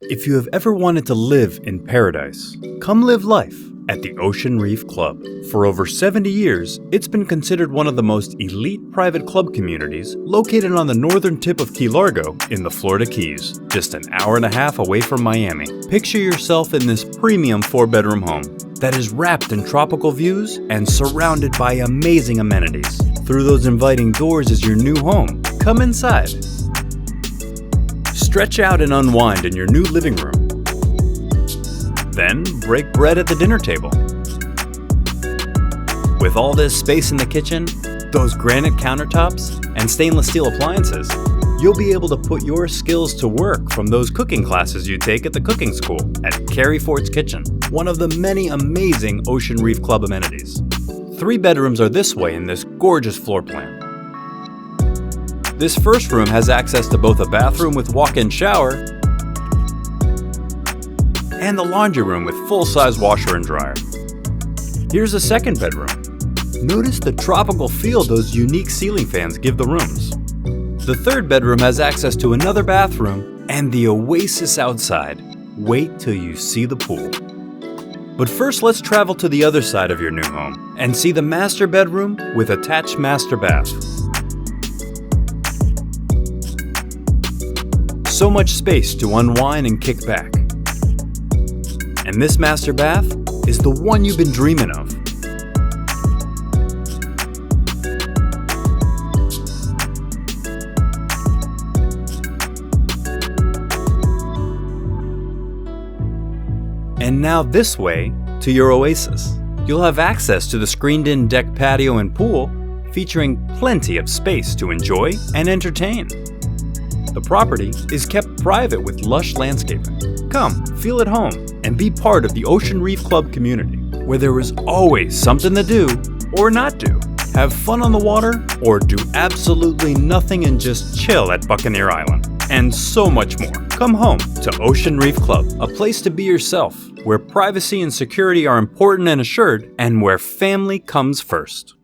If you have ever wanted to live in paradise, come live life at the Ocean Reef Club. For over 70 years, it's been considered one of the most elite private club communities located on the northern tip of Key Largo in the Florida Keys, just an hour and a half away from Miami. Picture yourself in this premium 4-bedroom home that is wrapped in tropical views and surrounded by amazing amenities. Through those inviting doors is your new home. Come inside. Stretch out and unwind in your new living room. Then break bread at the dinner table. With all this space in the kitchen, those granite countertops, and stainless steel appliances, you'll be able to put your skills to work from those cooking classes you take at the cooking school at Carrie Fort's Kitchen, one of the many amazing Ocean Reef Club amenities. 3 bedrooms are this way in this gorgeous floor plan. This first room has access to both a bathroom with walk-in shower and the laundry room with full-size washer and dryer. Here's a second bedroom. Notice the tropical feel those unique ceiling fans give the rooms. The third bedroom has access to another bathroom and the oasis outside. Wait till you see the pool. But first, let's travel to the other side of your new home and see the master bedroom with attached master bath. So much space to unwind and kick back. And this master bath is the one you've been dreaming of. And now this way to your oasis. You'll have access to the screened-in deck patio and pool, featuring plenty of space to enjoy and entertain. The property is kept private with lush landscaping. Come, feel at home, and be part of the Ocean Reef Club community, where there is always something to do or not do. Have fun on the water, or do absolutely nothing and just chill at Buccaneer Island. And so much more. Come home to Ocean Reef Club, a place to be yourself, where privacy and security are important and assured, and where family comes first.